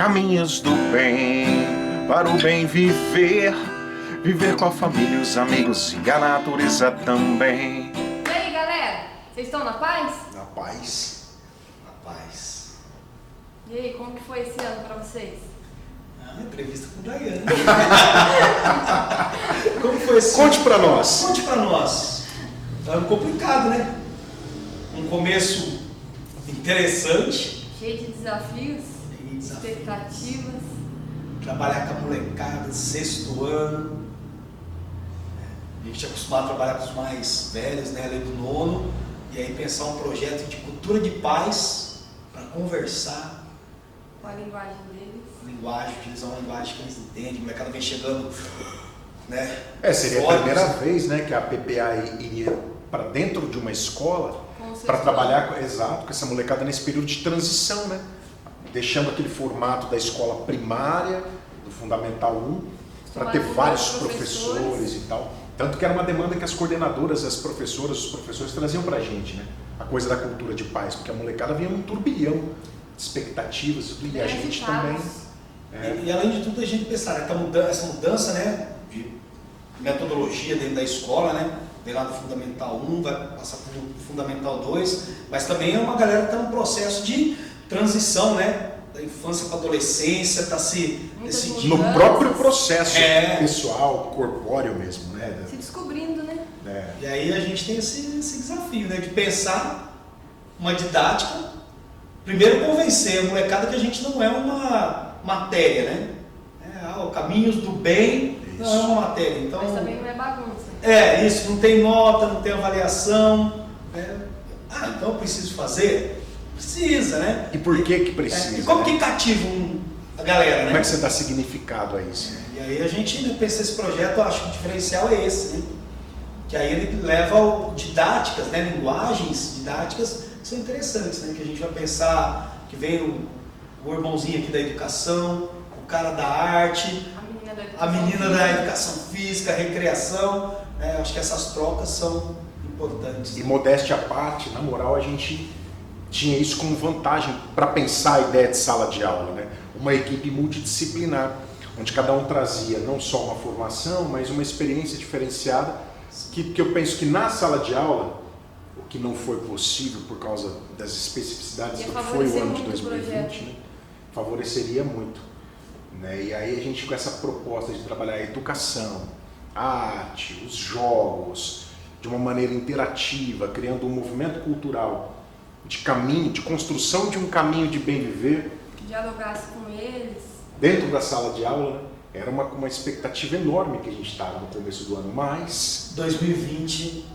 caminhos do bem, para o bem viver, viver com a família, os amigos e a natureza também. E aí, galera? Vocês estão na paz? Na paz. Na paz. E aí, como que foi esse ano pra vocês? Entrevista com o Daiane. Como foi esse Conte pra nós. Conte pra nós. Ano complicado, né? Um começo interessante. Cheio de desafios, Cheio de desafios. expectativas. Trabalhar com a molecada, sexto ano. A gente é acostumado a trabalhar com os mais velhos, né? Além do nono. E aí pensar um projeto de cultura de paz para conversar. Com a linguagem deles. Linguagem, utilizar uma linguagem que eles entendem. A molecada vem chegando, né? Seria a primeira vez, né, que a PPA iria para dentro de uma escola para trabalhar com essa molecada nesse período de transição, né? Deixando aquele formato da escola primária, do Fundamental 1, para ter vários professores e tal. Tanto que era uma demanda que as coordenadoras, as professoras, os professores traziam para a gente, né? A coisa da cultura de paz, porque a molecada vinha num turbilhão de expectativas e a gente também. E além de tudo, a gente pensar, essa mudança, né, de metodologia dentro da escola, né? Vem lá do Fundamental 1, vai passar para o Fundamental 2, mas também é uma galera que está num processo de transição, né? Da infância para a adolescência, está se decidindo. No próprio processo pessoal, corpóreo mesmo, né? Se descobrindo, né? E aí a gente tem esse desafio, né? De pensar uma didática, primeiro convencer a molecada que a gente não é uma matéria, né? O caminhos do bem não é uma matéria. Então, mas também não é bagunça. Isso, não tem nota, não tem avaliação. Então eu preciso fazer? Precisa, né? E por que precisa? E como que cativa a galera, né? Como é que você dá significado a isso? E aí a gente pensa esse projeto, eu acho que o diferencial é esse, né? Que aí ele leva didáticas, né? Linguagens didáticas que são interessantes, né? Que a gente vai pensar que vem o irmãozinho aqui da educação, o cara da arte, a menina da educação física, a recreação. Acho que essas trocas são importantes. E modéstia à parte, na moral, a gente tinha isso como vantagem para pensar a ideia de sala de aula, né? Uma equipe multidisciplinar, onde cada um trazia não só uma formação, mas uma experiência diferenciada, que eu penso que na sala de aula, o que não foi possível por causa das especificidades do que foi o ano de 2020, né? Favoreceria muito. Né? E aí a gente, com essa proposta de trabalhar a educação, a arte, os jogos, de uma maneira interativa, criando um movimento cultural de caminho, de construção de um caminho de bem viver. Que dialogasse com eles. Dentro da sala de aula, era uma expectativa enorme que a gente estava no começo do ano, mas 2020...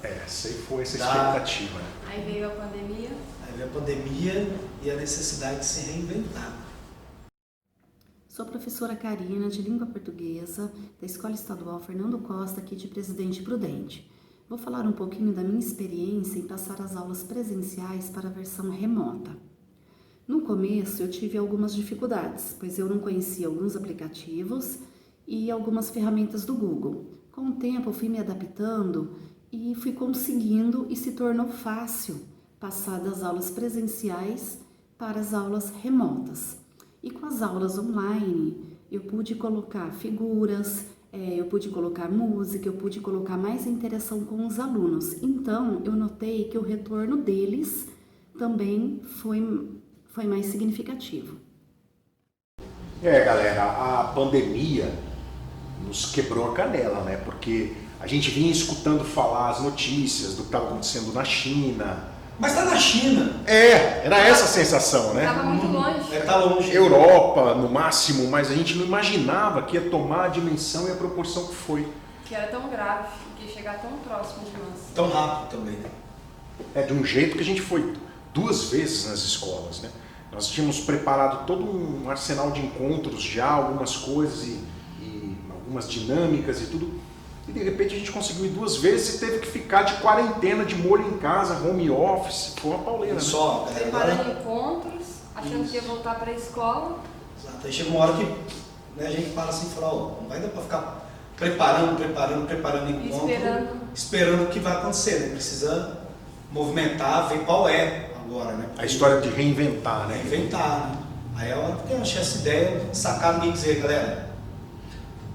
essa aí foi essa expectativa. Aí veio a pandemia. Aí veio a pandemia e a necessidade de se reinventar. Sou a professora Karina, de Língua Portuguesa, da Escola Estadual Fernando Costa, aqui de Presidente Prudente. Vou falar um pouquinho da minha experiência em passar as aulas presenciais para a versão remota. No começo eu tive algumas dificuldades, pois eu não conhecia alguns aplicativos e algumas ferramentas do Google. Com o tempo eu fui me adaptando e fui conseguindo e se tornou fácil passar das aulas presenciais para as aulas remotas. E com as aulas online, eu pude colocar figuras, eu pude colocar música, eu pude colocar mais interação com os alunos. Então, eu notei que o retorno deles também foi mais significativo. Galera, a pandemia nos quebrou a canela, né? Porque a gente vinha escutando falar as notícias do que estava acontecendo na China. Mas tá na China. Era essa a sensação, né? Estava muito longe. Tá longe. Europa, no máximo, mas a gente não imaginava que ia tomar a dimensão e a proporção que foi. Que era tão grave, que ia chegar tão próximo de nós. Tão rápido também, né? De um jeito que a gente foi 2 vezes nas escolas, né? Nós tínhamos preparado todo um arsenal de encontros já, algumas coisas e algumas dinâmicas e tudo. E de repente a gente conseguiu ir 2 vezes e teve que ficar de quarentena, de molho em casa, home office. Foi uma pauleira. Só, preparando encontros, achando que ia voltar para a escola. Exato. Aí chega uma hora que, né, a gente para assim e fala, não vai dar para ficar preparando encontro, esperando o que vai acontecer, né? Precisa movimentar, ver qual é agora, né? A história de reinventar, né? Reinventar, né? Aí é hora que eu achei essa ideia, sacada de dizer, galera,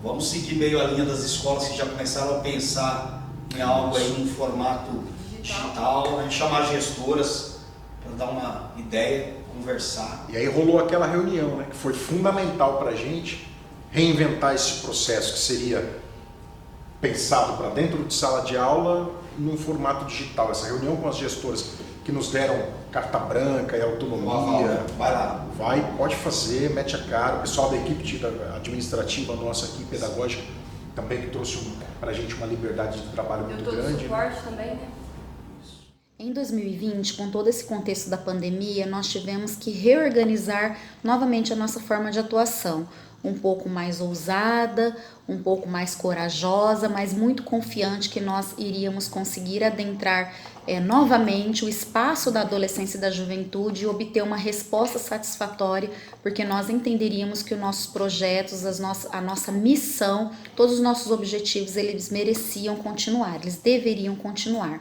vamos seguir meio a linha das escolas que já começaram a pensar em algo aí em formato digital, né? Chamar gestoras para dar uma ideia, conversar. E aí rolou aquela reunião, né, que foi fundamental para a gente reinventar esse processo que seria pensado para dentro de sala de aula num formato digital. Essa reunião com as gestoras que nos deram carta branca e autonomia. Vai lá. Vai, pode fazer, mete a cara. O pessoal da equipe administrativa nossa aqui, pedagógica, também que trouxe para a gente uma liberdade de trabalho muito Deu todo grande. suporte também, né? Em 2020, com todo esse contexto da pandemia, nós tivemos que reorganizar novamente a nossa forma de atuação. Um pouco mais ousada, um pouco mais corajosa, mas muito confiante que nós iríamos conseguir adentrar novamente o espaço da adolescência e da juventude e obter uma resposta satisfatória, porque nós entenderíamos que os nossos projetos, a nossa missão, todos os nossos objetivos, eles mereciam continuar, eles deveriam continuar.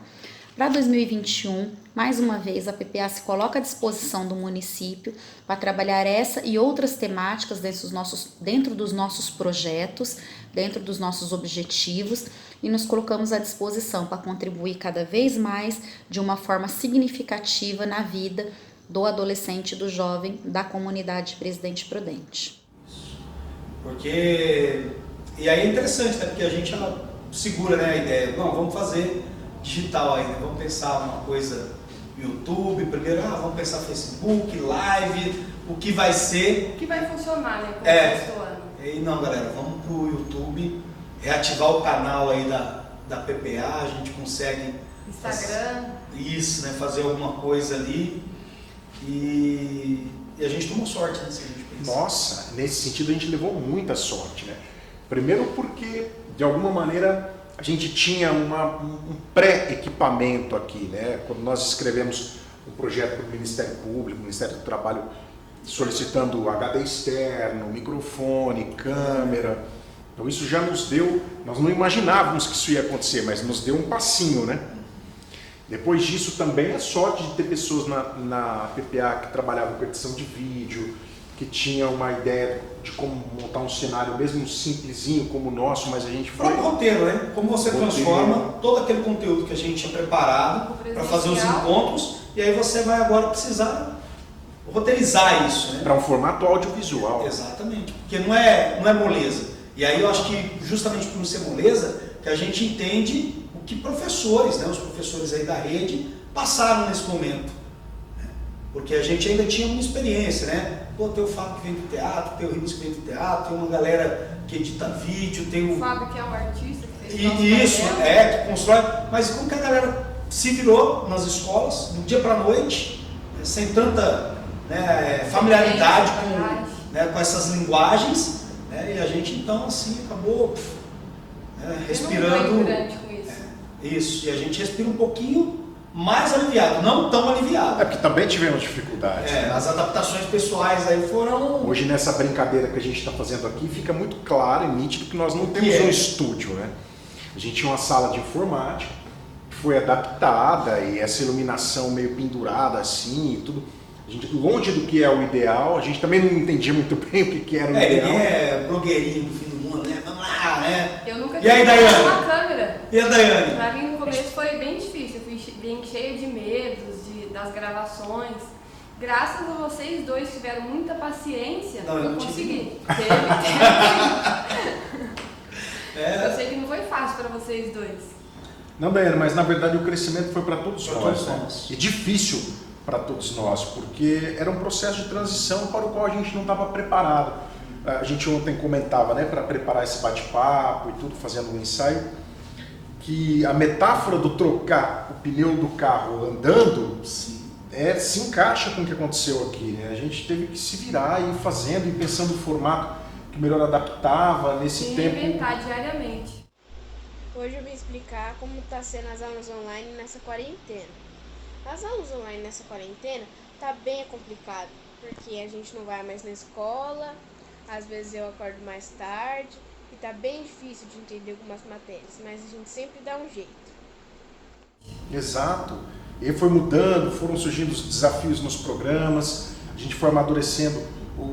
Para 2021, mais uma vez, a PPA se coloca à disposição do município para trabalhar essa e outras temáticas dentro dos nossos projetos, dentro dos nossos objetivos, e nos colocamos à disposição para contribuir cada vez mais de uma forma significativa na vida do adolescente e do jovem da comunidade Presidente Prudente. Porque, e aí é interessante, né? Porque a gente segura, né, a ideia, não, vamos fazer digital aí, né? Vamos pensar uma coisa YouTube, primeiro, vamos pensar Facebook, live, o que vai ser. O que vai funcionar, né? Como E não, galera, vamos pro YouTube, reativar o canal aí da PPA, a gente consegue Instagram. Isso, né? Fazer alguma coisa ali e a gente tomou sorte, né? Se a gente pensa. Nossa, nesse sentido a gente levou muita sorte, né? Primeiro porque, de alguma maneira, a gente tinha um pré-equipamento aqui, né? Quando nós escrevemos um projeto para o Ministério Público, o Ministério do Trabalho, solicitando HD externo, microfone, câmera. Então isso já nos deu, nós não imaginávamos que isso ia acontecer, mas nos deu um passinho, né? Depois disso também a sorte de ter pessoas na PPA que trabalhavam com edição de vídeo, que tinha uma ideia de como montar um cenário mesmo simplesinho como o nosso, mas a gente foi... O próprio roteiro, né? Como você transforma todo aquele conteúdo que a gente tinha preparado para fazer os encontros, e aí você vai agora precisar roteirizar isso, né? Para um formato audiovisual. Exatamente, porque não é moleza. E aí eu acho que justamente por não ser moleza, que a gente entende o que professores, né? Os professores aí da rede passaram nesse momento. Né? Porque a gente ainda tinha uma experiência, né? Pô, tem o Fábio que vem do teatro, tem o Ribas que vem do teatro, tem uma galera que edita vídeo, tem o Fábio que é um artista que fez isso, que constrói. Mas como que a galera se virou nas escolas, do dia para a noite, né, sem tanta familiaridade com essas linguagens, né, e a gente então assim acabou respirando. Com isso. Isso, e a gente respira um pouquinho mais aliviado, não tão aliviado. É porque também tivemos dificuldades. Né? As adaptações pessoais aí foram... Hoje nessa brincadeira que a gente está fazendo aqui, fica muito claro e nítido que nós não temos um estúdio, né? A gente tinha uma sala de informática, que foi adaptada e essa iluminação meio pendurada assim e tudo. A gente, longe do que é o ideal, a gente também não entendia muito bem o que era o ideal. Ninguém é blogueirinho do fim do mundo, né? Vamos lá, né? Eu nunca E aí, Daiane? uma câmera. E a Daiane? Pra mim no começo foi bem difícil, eu fui bem cheia de medos das gravações. Graças a vocês dois que tiveram muita paciência, eu consegui. Eu sei que não foi fácil para vocês dois. Não, Daiane, mas na verdade o crescimento foi para todos nós. Todos nós. E difícil para todos nós, porque era um processo de transição para o qual a gente não estava preparado. A gente ontem comentava, né, para preparar esse bate-papo e tudo, fazendo um ensaio, que a metáfora do trocar o pneu do carro andando se encaixa com o que aconteceu aqui, né? A gente teve que se virar e ir fazendo e pensando no formato que melhor adaptava nesse tempo. E reinventar diariamente. Hoje eu vim explicar como está sendo as aulas online nessa quarentena. As aulas online nessa quarentena tá bem complicado, porque a gente não vai mais na escola, às vezes eu acordo mais tarde e tá bem difícil de entender algumas matérias, mas a gente sempre dá um jeito. Exato. E foi mudando, foram surgindo os desafios nos programas, a gente foi amadurecendo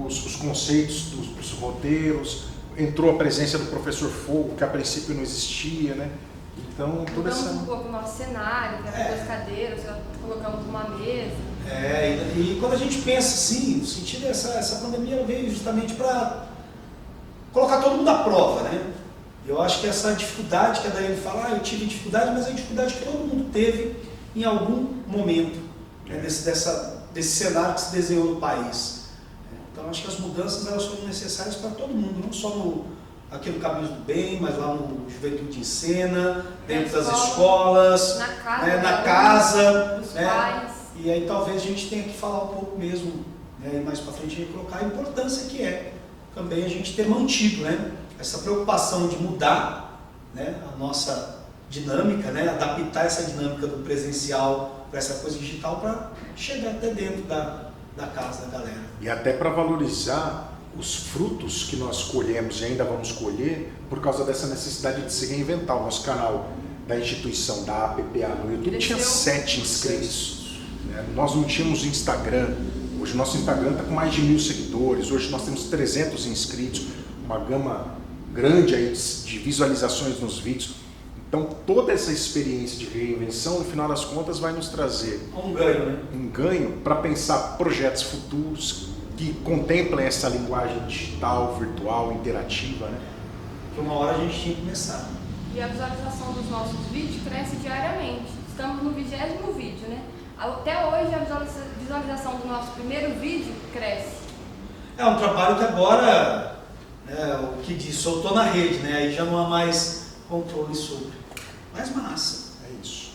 os conceitos dos roteiros, entrou a presença do professor Fogo, que a princípio não existia, né? Então, toda essa... Mudamos um pouco o nosso cenário, que era 2 cadeiras, colocamos uma mesa. E quando a gente pensa assim, no sentido essa pandemia veio justamente para colocar todo mundo à prova, né? Eu acho que essa dificuldade que a Daiane fala, eu tive dificuldade, mas é a dificuldade que todo mundo teve em algum momento, né, desse cenário que se desenhou no país. Então, acho que as mudanças elas foram necessárias para todo mundo, não só aqui no Caminhos do Bem, mas lá no Juventude em Cena, dentro das escolas, na casa, dos né? pais. E aí talvez a gente tenha que falar um pouco mesmo, né, e mais para frente a gente colocar a importância que é também a gente ter mantido, né, essa preocupação de mudar, né, a nossa dinâmica, né, adaptar essa dinâmica do presencial para essa coisa digital para chegar até dentro da casa da galera. E até para valorizar os frutos que nós colhemos e ainda vamos colher por causa dessa necessidade de se reinventar. O nosso canal da instituição, da APPA no YouTube tinha 7 inscritos. Né? Nós não tínhamos Instagram. Hoje o nosso Instagram está com mais de 1000 seguidores. Hoje nós temos 300 inscritos, uma gama grande aí de visualizações nos vídeos. Então toda essa experiência de reinvenção, no final das contas, vai nos trazer um ganho, né? Um ganho para pensar projetos futuros que contemplem essa linguagem digital, virtual, interativa, né? Que uma hora a gente tinha que começar. E a visualização dos nossos vídeos cresce diariamente. Estamos no 20º vídeo, né? Até hoje a visualização do nosso primeiro vídeo cresce. É um trabalho que agora, o que diz, soltou na rede, né? Aí já não há mais controle sobre. Mas massa, é isso.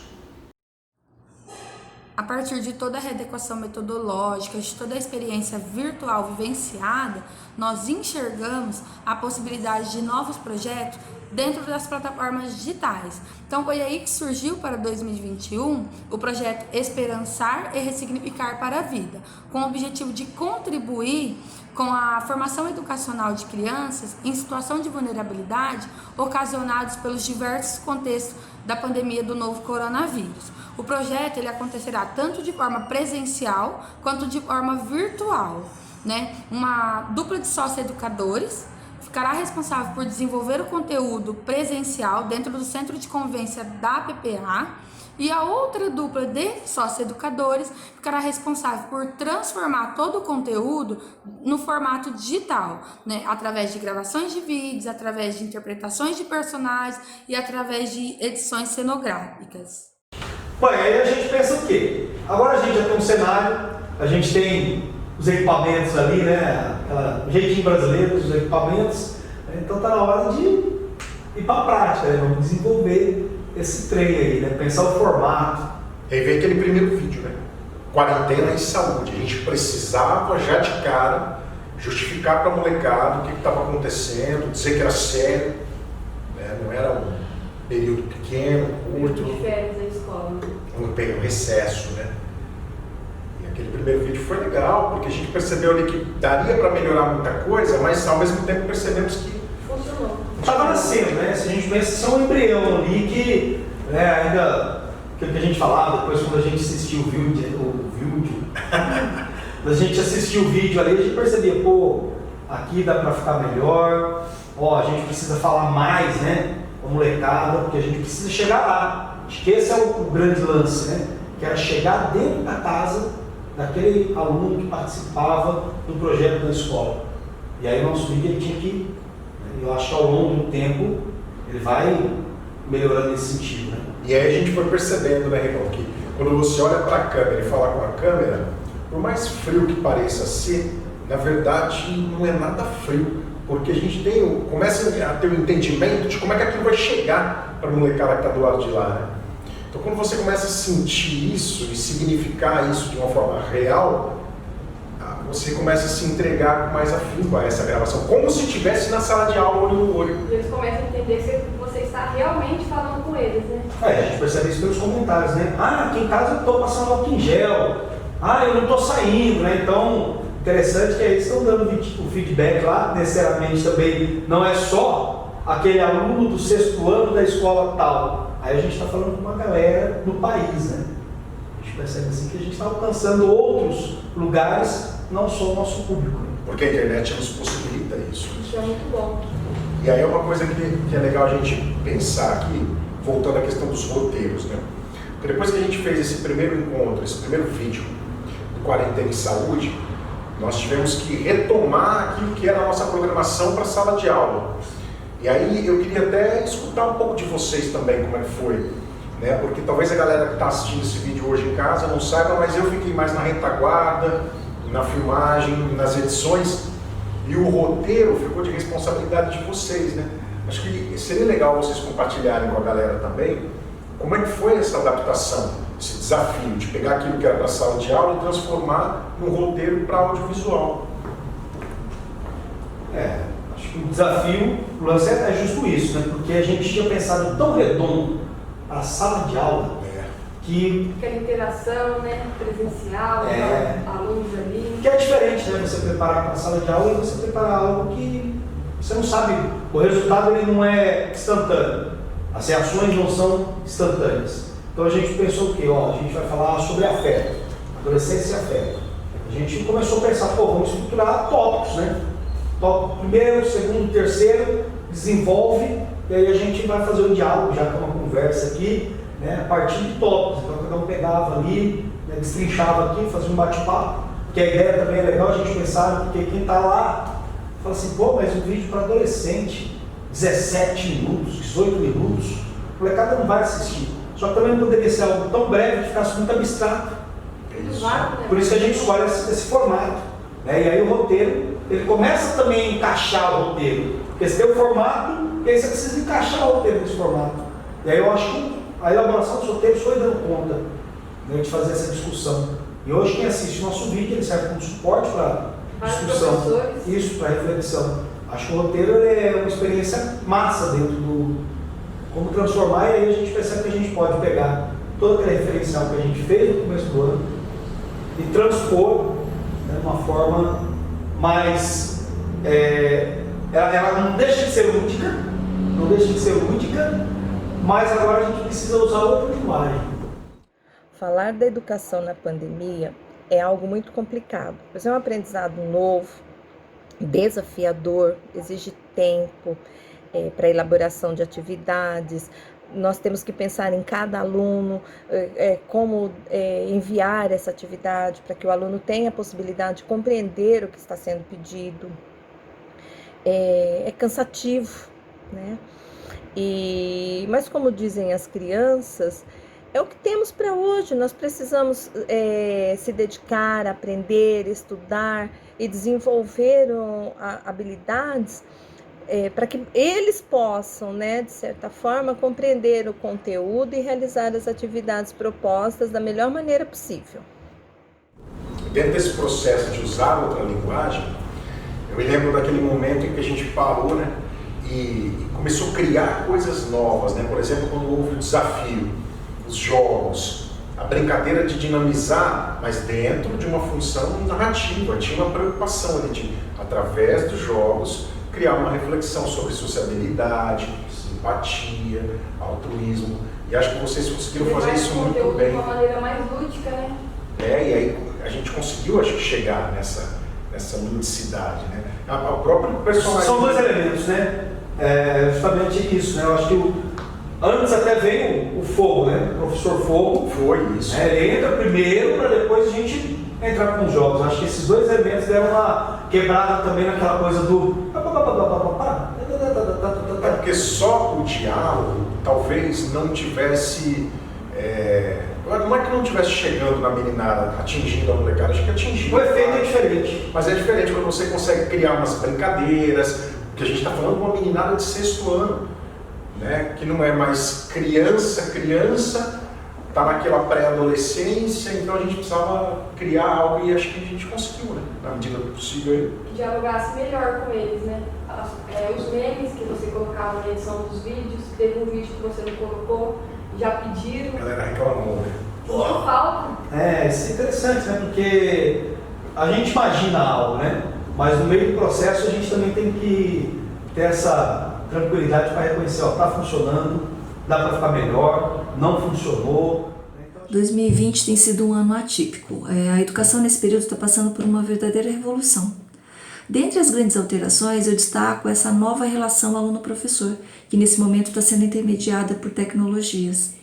A partir de toda a readequação metodológica, de toda a experiência virtual vivenciada, nós enxergamos a possibilidade de novos projetos dentro das plataformas digitais. Então foi aí que surgiu para 2021 o projeto Esperançar e Ressignificar para a Vida, com o objetivo de contribuir com a formação educacional de crianças em situação de vulnerabilidade ocasionados pelos diversos contextos da pandemia do novo coronavírus. O projeto ele acontecerá tanto de forma presencial quanto de forma virtual, né? Uma dupla de sócio-educadores ficará responsável por desenvolver o conteúdo presencial dentro do centro de convivência da APPA e a outra dupla de sócio-educadores ficará responsável por transformar todo o conteúdo no formato digital, né? Através de gravações de vídeos, através de interpretações de personagens e através de edições cenográficas. Bom, aí a gente pensa o quê? Agora a gente já tem um cenário, a gente tem os equipamentos ali, né? O jeitinho brasileiro dos equipamentos, né? Então tá na hora de ir para a prática, né? Vamos desenvolver esse trem aí, né? Pensar o formato. E aí vem aquele primeiro vídeo, né? Quarentena e saúde. A gente precisava já de cara justificar para a molecada o que estava acontecendo, dizer que era sério, né? Não era um período pequeno, curto. De férias da escola. Um recesso, né? E aquele primeiro vídeo foi legal, porque a gente percebeu ali que daria para melhorar muita coisa, mas ao mesmo tempo percebemos que funcionou. Estava nascendo, né? Se a gente pensa, só um embrião ali que, né, ainda, aquilo que a gente falava, depois quando a gente assistiu o vídeo, quando a gente assistiu o vídeo ali, a gente percebia, pô, aqui dá para ficar melhor, ó, a gente precisa falar mais, né, com a molecada, porque a gente precisa chegar lá. Acho que esse é o grande lance, né? Que era chegar dentro da casa daquele aluno que participava do projeto da escola. E aí o nosso vídeo ele tinha que, eu acho que ao longo do tempo, ele vai melhorando nesse sentido, né? E aí a gente foi percebendo, né, Ricão, que quando você olha para a câmera e fala com a câmera, por mais frio que pareça ser, na verdade não é nada frio, porque a gente começa a ter o entendimento de como é que aquilo vai chegar para a molecada que está do lado de lá, né? Então quando você começa a sentir isso e significar isso de uma forma real, você começa a se entregar com mais afinco a essa gravação, como se estivesse na sala de aula, olho no olho. E eles começam a entender que você está realmente falando com eles, né? A gente percebe isso pelos comentários, né? Ah, aqui em casa eu estou passando álcool em gel. Ah, eu não estou saindo, né? Então, interessante que eles estão dando o feedback lá, necessariamente também não é só aquele aluno do 6º ano da escola tal. Aí a gente está falando com uma galera do país, né? A gente percebe assim que a gente está alcançando outros lugares, não só o nosso público. porque a internet nos possibilita isso. Isso é muito bom. E aí é uma coisa que é legal a gente pensar aqui, voltando à questão dos roteiros, né? Porque depois que a gente fez esse primeiro encontro, esse primeiro vídeo do Quarentena e Saúde, nós tivemos que retomar aquilo que era a nossa programação para a sala de aula. E aí eu queria até escutar um pouco de vocês também, como é que foi, né? Porque talvez a galera que está assistindo esse vídeo hoje em casa não saiba, mas eu fiquei mais na retaguarda, na filmagem, nas edições, e o roteiro ficou de responsabilidade de vocês, né? Acho que seria legal vocês compartilharem com a galera também como é que foi essa adaptação, esse desafio de pegar aquilo que era para a sala de aula e transformar num roteiro para audiovisual. Acho que o desafio, o lance é justo isso, né? Porque a gente tinha pensado tão redondo para a sala de aula que... Aquela interação, né? Presencial, alunos ali. Que é diferente, né? Você preparar para a sala de aula e você preparar algo que você não sabe, o resultado ele não é instantâneo. As reações não são instantâneas. Então a gente pensou o quê? A gente vai falar sobre afeto, adolescência e afeto. A gente começou a pensar, vamos estruturar tópicos, né? Tópico primeiro, segundo, terceiro, desenvolve, e aí a gente vai fazer um diálogo, já com uma conversa aqui, né? A partir de tópicos. Então cada um pegava ali, né? Destrinchava aqui, fazia um bate-papo, porque a ideia também é legal a gente pensar, porque quem está lá fala assim, mas um vídeo para adolescente, 17 minutos, 18 minutos, a molecada não vai assistir. Só que também não poderia ser algo tão breve que ficasse muito abstrato. Por isso que a gente escolhe esse formato. Né? E aí o roteiro, ele começa também a encaixar o roteiro. Porque você tem o formato, e aí você precisa encaixar o roteiro nesse formato. E aí eu acho que a elaboração dos roteiros foi dando conta, né, de fazer essa discussão. E hoje quem assiste o nosso vídeo, ele serve como suporte para discussão. Isso, para reflexão. Acho que o roteiro é uma experiência massa dentro do... Como transformar, e aí a gente percebe que a gente pode pegar todo aquele referencial que a gente fez no começo do ano e transpor, né, de uma forma mais... ela não deixa de ser lúdica, mas agora a gente precisa usar outra linguagem. Falar da educação na pandemia é algo muito complicado, pois é um aprendizado novo, desafiador, exige tempo para elaboração de atividades. Nós temos que pensar em cada aluno, como enviar essa atividade para que o aluno tenha a possibilidade de compreender o que está sendo pedido. É cansativo, né? Mas como dizem as crianças, é o que temos para hoje. Nós precisamos se dedicar, aprender, estudar e desenvolver habilidades para que eles possam, né, de certa forma, compreender o conteúdo e realizar as atividades propostas da melhor maneira possível. Dentro desse processo de usar outra linguagem, eu me lembro daquele momento em que a gente parou, né, e começou a criar coisas novas, né? Por exemplo, quando houve o desafio, os jogos, a brincadeira de dinamizar, mas dentro de uma função narrativa. Tinha uma preocupação ali de, através dos jogos, criar uma reflexão sobre sociabilidade, simpatia, altruísmo. E acho que vocês conseguiram fazer isso muito bem. De uma maneira mais lúdica, né? E aí a gente conseguiu, acho que, chegar nessa ludicidade, né? O próprio personagem... São dois elementos, né? Justamente isso, né? Eu acho que antes até veio o Fogo, né? O professor Fogo. Foi isso. Ele entra primeiro para depois a gente entrar com os jogos. Acho que esses dois elementos deram uma quebrada também naquela coisa do... É porque só o diálogo talvez não tivesse... Não é que não estivesse chegando na meninada, atingindo a molecada, acho que atingiu. O efeito é diferente. Mas é diferente quando você consegue criar umas brincadeiras, porque a gente está falando de uma meninada de 6º ano, né? Que não é mais criança, está naquela pré-adolescência, então a gente precisava criar algo e acho que a gente conseguiu, né? Na medida do possível. Dialogasse melhor com eles, né? Os memes que você colocava na edição dos vídeos, teve um vídeo que você não colocou, já pediram. A galera reclamou, né? Não falta. Isso é interessante, né? Porque a gente imagina algo, né? Mas no meio do processo a gente também tem que ter essa tranquilidade para reconhecer, está funcionando, dá para ficar melhor, não funcionou. 2020 tem sido um ano atípico. A educação nesse período está passando por uma verdadeira revolução. Dentre as grandes alterações, eu destaco essa nova relação aluno-professor, que nesse momento está sendo intermediada por tecnologias,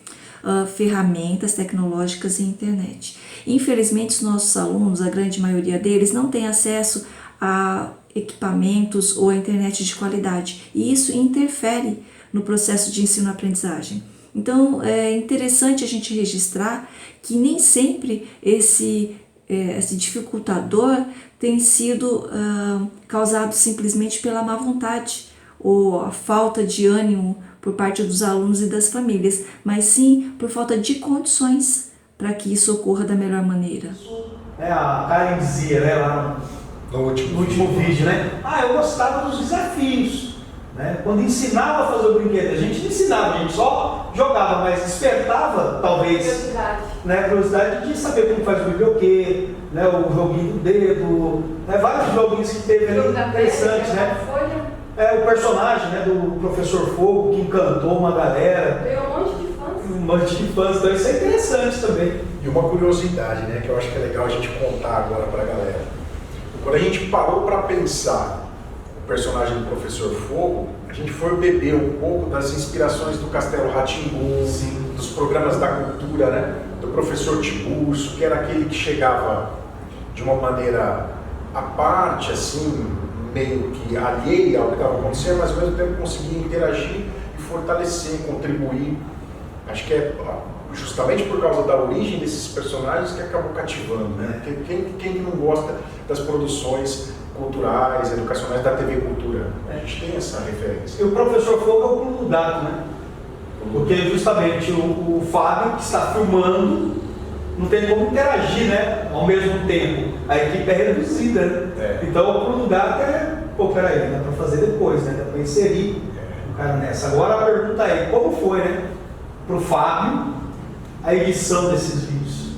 ferramentas tecnológicas e internet. Infelizmente, os nossos alunos, a grande maioria deles, não tem acesso a equipamentos ou a internet de qualidade, e isso interfere no processo de ensino-aprendizagem. Então, é interessante a gente registrar que nem sempre esse dificultador tem sido causado simplesmente pela má vontade ou a falta de ânimo por parte dos alunos e das famílias, mas sim por falta de condições para que isso ocorra da melhor maneira. A Karen dizia, né, lá no último vídeo, né? Eu gostava dos desafios. Né? Quando ensinava a fazer o brinquedo, a gente não ensinava, a gente só jogava, mas despertava, talvez, curiosidade de saber como faz o biblioquê, né? O joguinho do dedo, né? Vários joguinhos que teve ali interessantes, né? O personagem, né, do Professor Fogo, que encantou uma galera. Deu um monte de fãs. Um monte de fãs, então isso é interessante também. E uma curiosidade, né, que eu acho que é legal a gente contar agora para a galera. Quando a gente parou para pensar o personagem do Professor Fogo, a gente foi beber um pouco das inspirações do Castelo Rá-Tim-Bum, dos programas da cultura, né, do Professor Tiburcio, que era aquele que chegava de uma maneira à parte, assim, meio que alheia ao que estava acontecendo, mas ao mesmo tempo conseguia interagir e fortalecer, contribuir. Acho que é justamente por causa da origem desses personagens que acabou cativando, né? Quem não gosta das produções culturais, educacionais da TV Cultura? A gente tem essa referência. E o Professor Fogo é o pulo do gato, né? Porque justamente o Fábio, que está filmando, não tem como interagir, né? Ao mesmo tempo. A equipe é reduzida, né? Então o pulo do gato peraí, dá para fazer depois, né? Dá para inserir o cara nessa. Agora a pergunta é, como foi, né? Para o Fábio, a edição desses vídeos?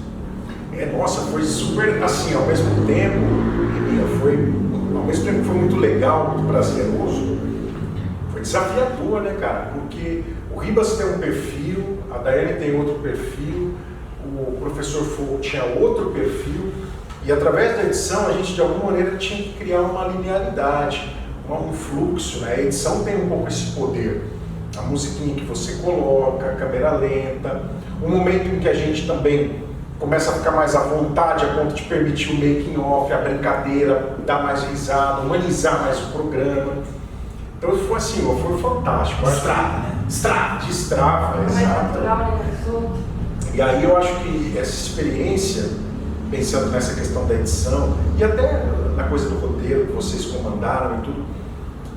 Nossa, foi super, assim, ao mesmo tempo que foi muito legal, muito prazeroso, foi desafiador, né, cara? Porque o Ribas tem um perfil, a Daiane tem outro perfil, o Professor Fogo tinha outro perfil, e através da edição a gente de alguma maneira tinha que criar uma linearidade, um fluxo, né? A edição tem um pouco esse poder. A musiquinha que você coloca, a câmera lenta, um momento em que a gente também começa a ficar mais à vontade a ponto de permitir o making off, a brincadeira, dar mais risada, humanizar mais o programa. Então foi assim, foi fantástico. Destrava, né? Destrava, exato. E aí eu acho que essa experiência, pensando nessa questão da edição e até na coisa do roteiro que vocês comandaram e tudo,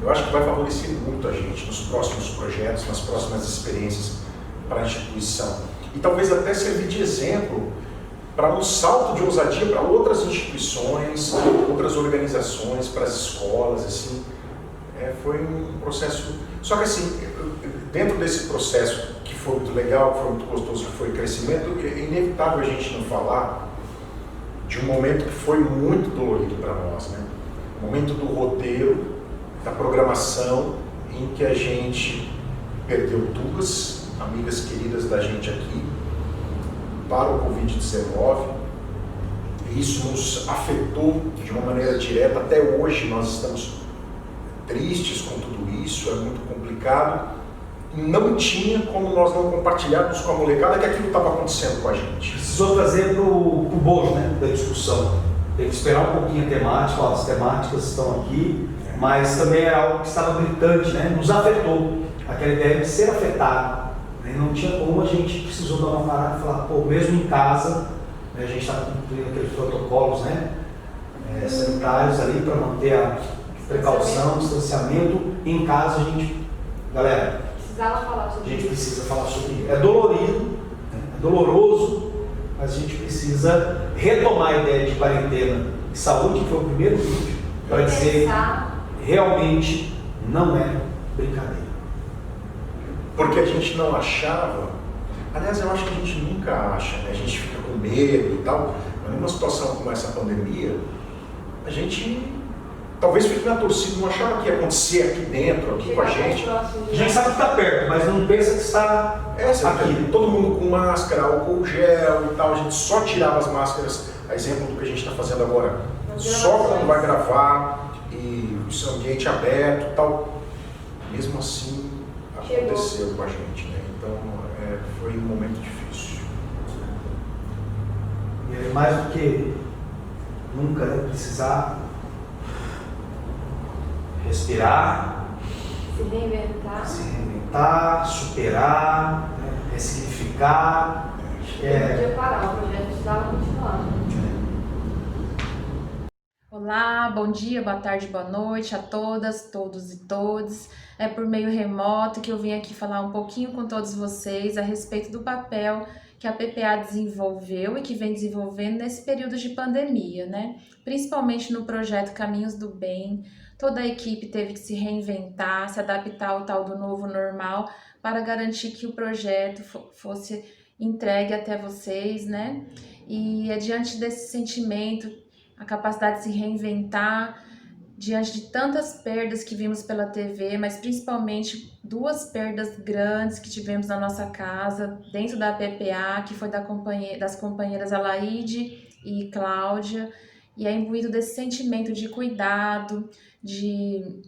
eu acho que vai favorecer muito a gente nos próximos projetos, nas próximas experiências para a instituição. E talvez até servir de exemplo para um salto de ousadia para outras instituições, outras organizações, para as escolas, assim. Foi um processo... Só que assim, dentro desse processo que foi muito legal, que foi muito gostoso, que foi crescimento, é inevitável a gente não falar de um momento que foi muito dolorido para nós, né? O momento do roteiro, da programação, em que a gente perdeu duas amigas queridas da gente aqui para o Covid-19. Isso nos afetou de uma maneira direta. Até hoje nós estamos tristes com tudo isso, é muito complicado. Não tinha como nós não compartilharmos com a molecada que aquilo estava acontecendo com a gente. Precisou trazer para o bojo, né, da discussão. Tem que esperar um pouquinho a temática, as temáticas estão aqui, mas também é algo que estava gritante, né? Nos afetou. Aquela ideia de ser afetado. Né? Não tinha como, a gente precisou dar uma parada e falar, mesmo em casa, né, a gente está cumprindo aqueles protocolos, né, sanitários ali para manter a precaução, distanciamento. Em casa a gente, galera, a gente precisa falar sobre isso. É dolorido, né? É doloroso, mas a gente precisa retomar a ideia de quarentena e saúde, que foi o primeiro vídeo, para dizer realmente não é brincadeira. Porque a gente não achava, aliás, eu acho que a gente nunca acha, né? A gente fica com medo e tal, mas numa situação como essa pandemia, a gente talvez fique na torcida, não achava que ia acontecer aqui dentro, aqui com a gente. A gente sabe que está perto, mas não pensa que está aqui. Todo mundo com máscara, álcool gel e tal, a gente só tirava as máscaras, a exemplo do que a gente está fazendo agora, só quando vai gravar. e esse ambiente aberto e tal. Mesmo assim, aconteceu com a gente, né? Então, foi um momento difícil. E é mais do que nunca, né? Precisar respirar, se reinventar, superar, né? Ressignificar. Não podia parar, o projeto precisava continuar. Olá, bom dia, boa tarde, boa noite a todas, todos e todes. É por meio remoto que eu vim aqui falar um pouquinho com todos vocês a respeito do papel que a PPA desenvolveu e que vem desenvolvendo nesse período de pandemia, né? Principalmente no projeto Caminhos do Bem. Toda a equipe teve que se reinventar, se adaptar ao tal do novo normal para garantir que o projeto fosse entregue até vocês, né? E é diante desse sentimento, a capacidade de se reinventar, diante de tantas perdas que vimos pela TV, mas principalmente 2 perdas grandes que tivemos na nossa casa, dentro da PPA, que foi das companheiras Alaide e Cláudia, e é imbuído desse sentimento de cuidado, de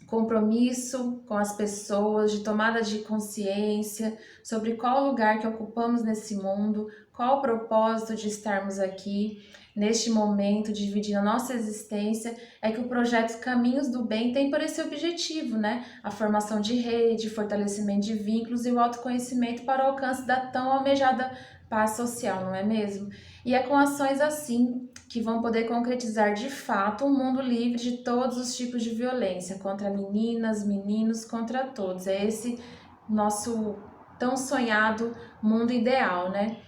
compromisso com as pessoas, de tomada de consciência sobre qual lugar que ocupamos nesse mundo, qual o propósito de estarmos aqui neste momento, dividindo a nossa existência, é que o projeto Caminhos do Bem tem por esse objetivo, né? A formação de rede, fortalecimento de vínculos e o autoconhecimento para o alcance da tão almejada paz social, não é mesmo? E é com ações assim que vão poder concretizar de fato um mundo livre de todos os tipos de violência, contra meninas, meninos, contra todos. É esse nosso tão sonhado mundo ideal, né?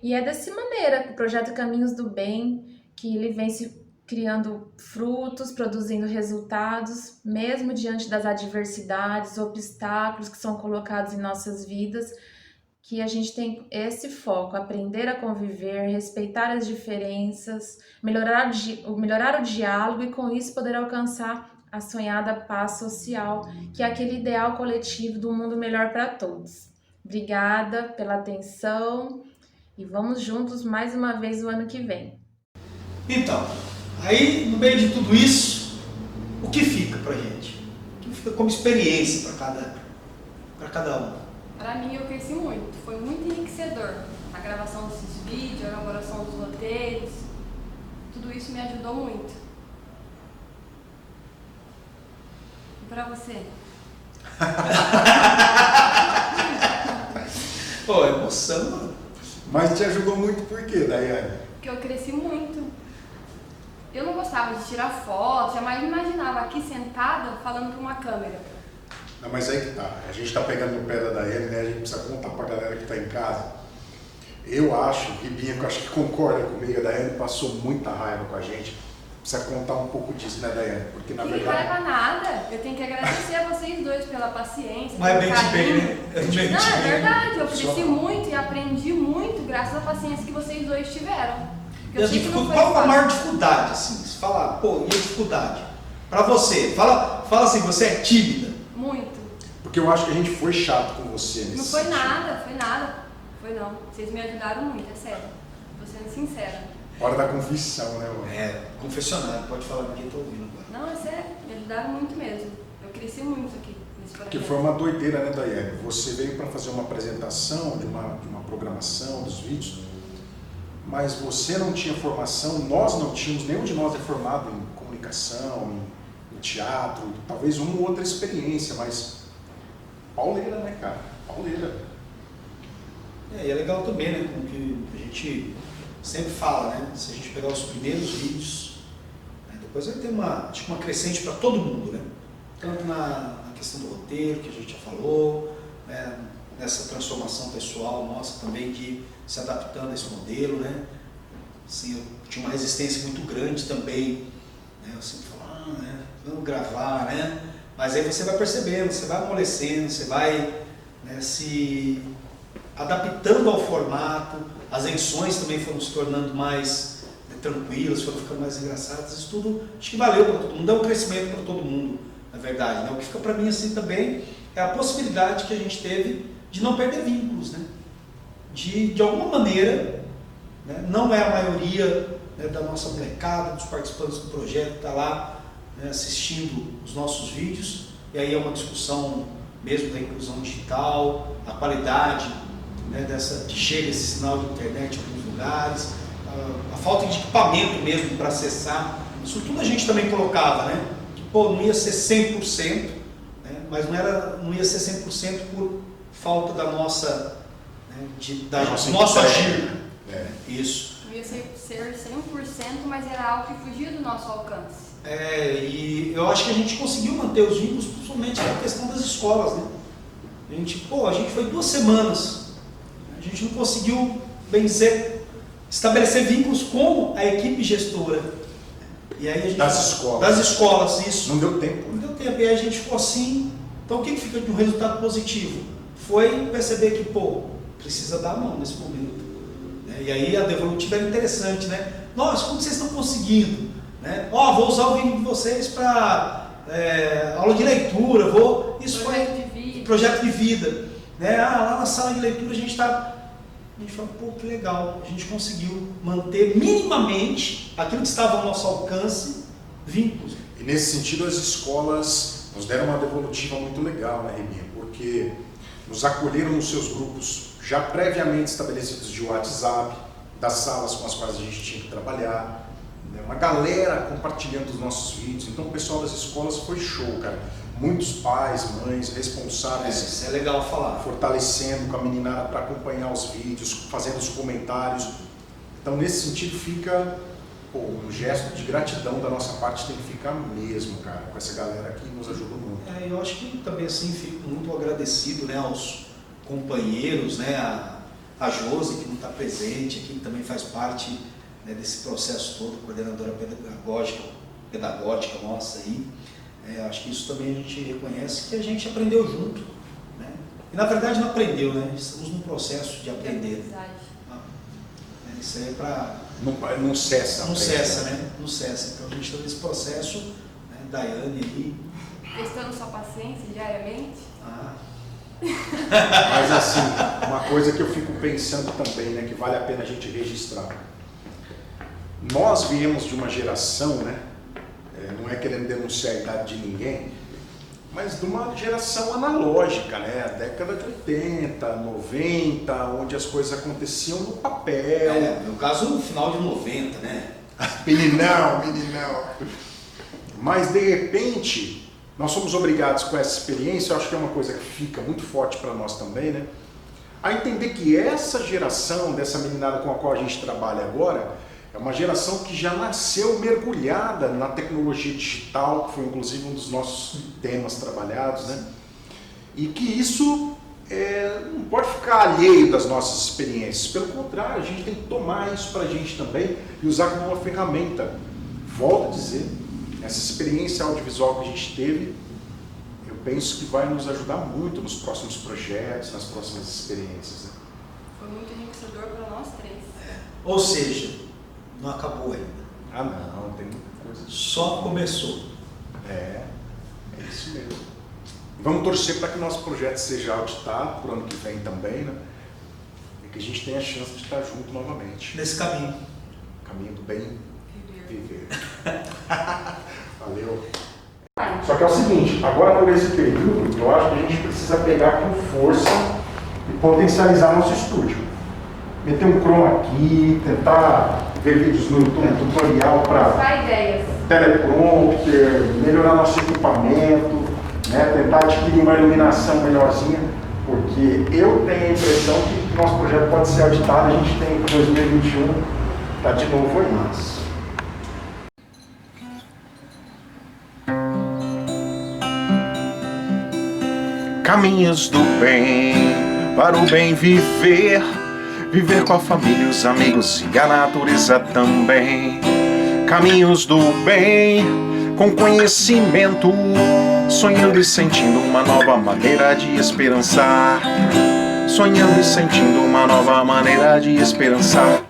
E é dessa maneira que o projeto Caminhos do Bem, que ele vem se criando frutos, produzindo resultados, mesmo diante das adversidades, obstáculos que são colocados em nossas vidas, que a gente tem esse foco, aprender a conviver, respeitar as diferenças, melhorar o diálogo e com isso poder alcançar a sonhada paz social, que é aquele ideal coletivo do mundo melhor para todos. Obrigada pela atenção. E vamos juntos mais uma vez no ano que vem. Então, aí no meio de tudo isso, o que fica pra gente? O que fica como experiência para cada um? Para mim, eu cresci muito. Foi muito enriquecedor. A gravação desses vídeos, a elaboração dos roteiros, tudo isso me ajudou muito. E para você? Pô, emoção, mano. Mas te ajudou muito por quê, Daiane? Porque eu cresci muito. Eu não gostava de tirar foto, jamais me imaginava aqui sentada falando para uma câmera. Não, mas aí que tá. A gente tá pegando no pé da Daiane, né? A gente precisa contar pra galera que tá em casa. Eu acho, e Bianca, acho que concorda comigo, a Daiane passou muita raiva com a gente. Precisa contar um pouco disso, né, Daiane? Porque na verdade... Não raiva nada. Eu tenho que agradecer a vocês dois pela paciência. Mas bem carinho. bem, né? Não, é verdade. Eu cresci muito e aprendi muito graças à paciência que vocês dois tiveram. Qual a maior dificuldade, assim? Se falar, pô, e a dificuldade? Pra você, fala assim, você é tímida? Muito. Porque eu acho que a gente foi chato com você nesse Não foi sentido. nada, foi nada. Foi não. Vocês me ajudaram muito, é sério. Tô sendo sincera. Hora da confissão, né, mano? É, confessionário, pode falar, ninguém tá ouvindo agora. Não, é sério. Me ajudaram muito mesmo. Eu cresci muito aqui nesse projeto. Porque foi uma doideira, né, Daiane? Você veio para fazer uma apresentação de uma programação dos vídeos, mas você não tinha formação, nós não tínhamos, nenhum de nós é formado em comunicação, em teatro, talvez uma ou outra experiência, mas pauleira, né, cara? Pauleira. E é legal também, né, como que a gente sempre fala, né, se a gente pegar os primeiros vídeos, né, depois vai ter uma crescente para todo mundo, né, tanto na questão do roteiro, que a gente já falou, né, nessa transformação pessoal nossa também, de se adaptando a esse modelo, né, assim, eu tinha uma resistência muito grande também, né, eu sempre falo, né, vamos gravar, né, mas aí você vai percebendo, você vai amolecendo, você vai, né, se adaptando ao formato, as edições também foram se tornando mais, né, tranquilas, foram ficando mais engraçadas, isso tudo acho que valeu para todo mundo, deu um crescimento para todo mundo, na verdade, né? O que fica para mim assim também é a possibilidade que a gente teve de não perder vínculos, né? De alguma maneira, né, não é a maioria, né, da nossa molecada, dos participantes do projeto que está lá, né, assistindo os nossos vídeos, e aí é uma discussão mesmo da inclusão digital, a qualidade, né, que chega esse sinal de internet em alguns lugares, a falta de equipamento mesmo para acessar, isso tudo a gente também colocava, né? Que, não ia ser 100%, né, mas não ia ser 100% por falta da nossa, né, nosso agir. Isso. Não ia ser 100%, mas era algo que fugia do nosso alcance. E eu acho que a gente conseguiu manter os vínculos, principalmente na questão das escolas, né? A gente foi 2 semanas, a gente não conseguiu, bem dizer, estabelecer vínculos com a equipe gestora. E aí a gente, das escolas, isso. Não deu tempo. Não deu tempo, e aí a gente ficou assim. Então o que fica de um resultado positivo? Foi perceber que, precisa dar a mão nesse momento. E aí a devolutiva era interessante, né? Nossa, como vocês estão conseguindo? Né? Vou usar o vídeo de vocês para aula de leitura, isso projeto de vida, né? Lá na sala de leitura a gente falou, que legal, a gente conseguiu manter minimamente aquilo que estava ao nosso alcance, vínculos. E nesse sentido as escolas nos deram uma devolutiva muito legal, né, Reminha? Porque nos acolheram nos seus grupos já previamente estabelecidos de WhatsApp, das salas com as quais a gente tinha que trabalhar, uma galera compartilhando os nossos vídeos. Então o pessoal das escolas foi show, cara. Muitos pais, mães, responsáveis. Isso é legal falar. Fortalecendo com a meninada para acompanhar os vídeos, fazendo os comentários. Então nesse sentido fica um gesto de gratidão da nossa parte, tem que ficar mesmo, cara, com essa galera que nos ajudou muito. Eu acho que também assim fico muito agradecido, né, aos companheiros, né, a Josi, que não está presente aqui, que também faz parte, né, desse processo todo, coordenadora pedagógica nossa aí. Acho que isso também a gente reconhece que a gente aprendeu junto, né? E na verdade não aprendeu, né? Estamos num processo de aprender. Isso aí é para... Não cessa. Não cessa, né? Não cessa. Então a gente está nesse processo, né? Daiane aí. Testando sua paciência diariamente. Mas assim, uma coisa que eu fico pensando também, né, que vale a pena a gente registrar. Nós viemos de uma geração, né, não é querendo denunciar a idade de ninguém, mas de uma geração analógica, né, a década de 80, 90, onde as coisas aconteciam no papel. No caso, no final de 90, né? Meninão. Mas de repente, nós somos obrigados com essa experiência, eu acho que é uma coisa que fica muito forte para nós também, né, a entender que essa geração, dessa meninada com a qual a gente trabalha agora, é uma geração que já nasceu mergulhada na tecnologia digital, que foi inclusive um dos nossos temas trabalhados, né? E que isso não pode ficar alheio das nossas experiências. Pelo contrário, a gente tem que tomar isso para a gente também e usar como uma ferramenta. Volto a dizer, essa experiência audiovisual que a gente teve, eu penso que vai nos ajudar muito nos próximos projetos, nas próximas experiências, né? Foi muito enriquecedor para nós 3. Ou seja, não acabou ainda. Não, tem muita coisa. Só começou. É isso mesmo. Vamos torcer para que o nosso projeto seja auditado pro ano que vem também, né? E que a gente tenha a chance de estar junto novamente. Nesse caminho. Caminho do bem viver. Valeu. Só que é o seguinte, agora por esse período, eu acho que a gente precisa pegar com força e potencializar nosso estúdio. Meter um chroma aqui, tentar ver vídeos no YouTube, tutorial para teleprompter, melhorar nosso equipamento, né? Tentar adquirir uma iluminação melhorzinha, porque eu tenho a impressão que nosso projeto pode ser auditado, a gente tem 2021, tá de novo aí. Caminhos do bem, para o bem viver. Viver com a família, os amigos e a natureza também. Caminhos do bem, com conhecimento. Sonhando e sentindo uma nova maneira de esperançar. Sonhando e sentindo uma nova maneira de esperançar.